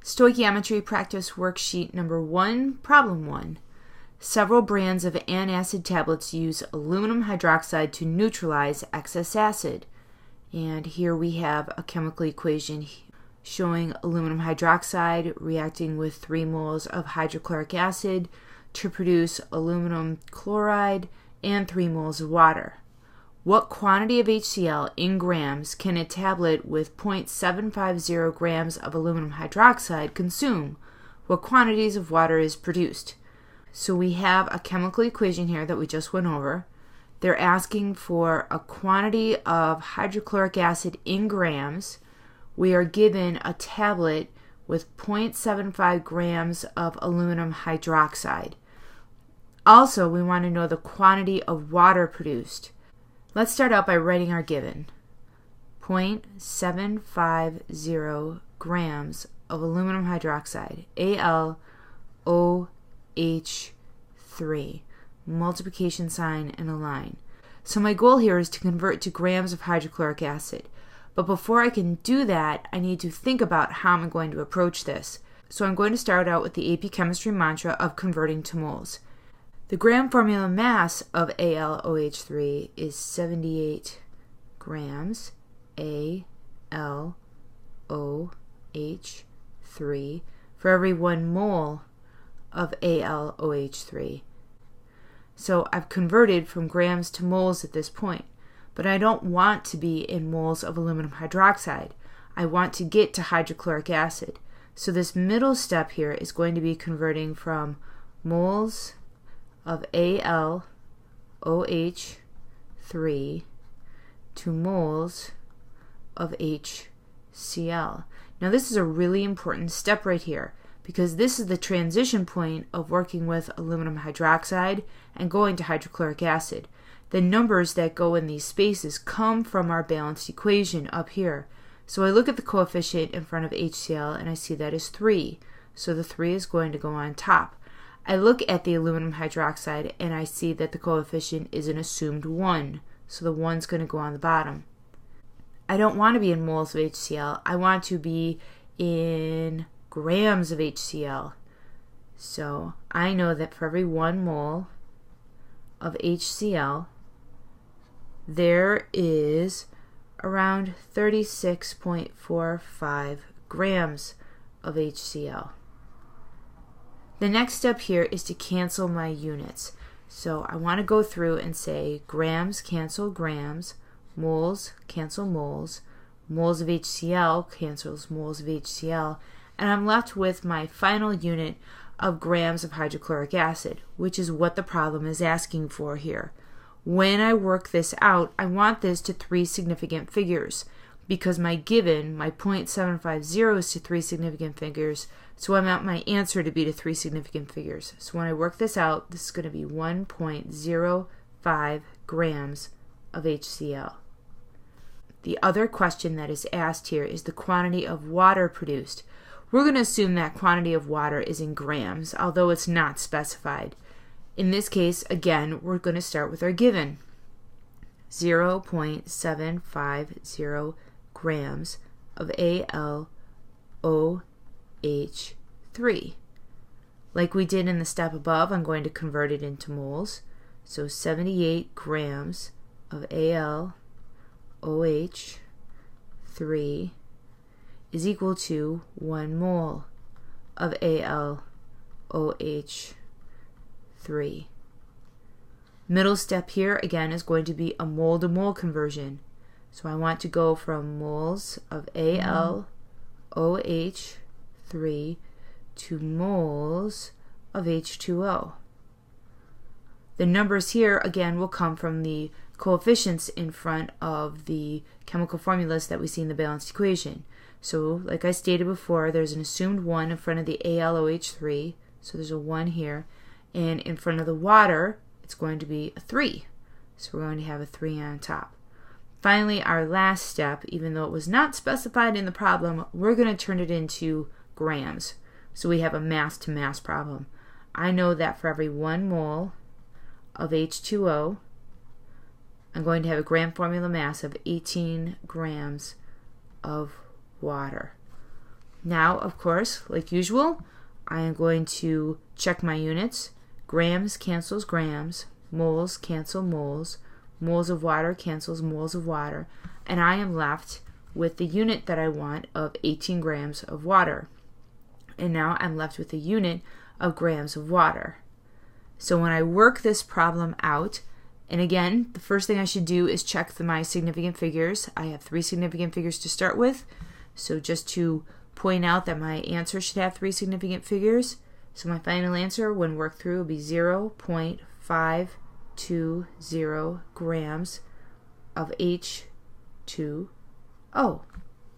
Stoichiometry Practice Worksheet number 1, Problem 1. Several brands of antacid tablets use aluminum hydroxide to neutralize excess acid. And here we have a chemical equation showing aluminum hydroxide reacting with 3 moles of hydrochloric acid to produce aluminum chloride and 3 moles of water. What quantity of HCl in grams can a tablet with 0.750 grams of aluminum hydroxide consume? What quantities of water is produced? So we have a chemical equation here that we just went over. They're asking for a quantity of hydrochloric acid in grams. We are given a tablet with 0.75 grams of aluminum hydroxide. Also, we want to know the quantity of water produced. Let's start out by writing our given. 0.750 grams of aluminum hydroxide, AlOH3, multiplication sign and a line. So my goal here is to convert to grams of hydrochloric acid. But before I can do that, I need to think about how I'm going to approach this. So I'm going to start out with the AP Chemistry mantra of converting to moles. The gram formula mass of AlOH3 is 78 grams AlOH3 for every 1 mole of AlOH3. So I've converted from grams to moles at this point, but I don't want to be in moles of aluminum hydroxide. I want to get to hydrochloric acid. So this middle step here is going to be converting from moles of AlOH3 to moles of HCl. Now this is a really important step right here because this is the transition point of working with aluminum hydroxide and going to hydrochloric acid. The numbers that go in these spaces come from our balanced equation up here. So I look at the coefficient in front of HCl and I see that is 3. So the 3 is going to go on top. I look at the aluminum hydroxide and I see that the coefficient is an assumed 1, so the 1's going to go on the bottom. I don't want to be in moles of HCl, I want to be in grams of HCl. So I know that for every 1 mole of HCl, there is around 36.45 grams of HCl. The next step here is to cancel my units. So I want to go through and say grams cancel grams, moles cancel moles, moles of HCl cancels moles of HCl, and I'm left with my final unit of grams of hydrochloric acid, which is what the problem is asking for here. When I work this out, I want this to 3 significant figures because my given, my 0.750 is to 3 significant figures, so I want my answer to be to 3 significant figures. So when I work this out, this is going to be 1.05 grams of HCl. The other question that is asked here is the quantity of water produced. We're going to assume that quantity of water is in grams, although it's not specified. In this case, again, we're going to start with our given. 0.750 grams of AlOH3. Like we did in the step above, I'm going to convert it into moles. So 78 grams of AlOH3 is equal to 1 mole of AlOH3. Middle step here again is going to be a mole to mole conversion. So I want to go from moles of AlOH3 to moles of H2O. The numbers here again will come from the coefficients in front of the chemical formulas that we see in the balanced equation. So like I stated before, there's an assumed 1 in front of the AlOH3, so there's a 1 here, and in front of the water it's going to be a 3, so we're going to have a 3 on top. Finally, our last step, even though it was not specified in the problem, we're going to turn it into grams. So we have a mass to mass problem. I know that for every 1 mole of H2O, I'm going to have a gram formula mass of 18 grams of water. Now, of course, like usual, I am going to check my units. Grams cancels grams, moles cancel moles, moles of water cancels moles of water, and I am left with the unit that I want of 18 grams of water. And now I'm left with a unit of grams of water. So when I work this problem out, and again, the first thing I should do is check my significant figures. I have 3 significant figures to start with. So just to point out that my answer should have 3 significant figures. So my final answer when worked through will be 0.520 grams of H2O.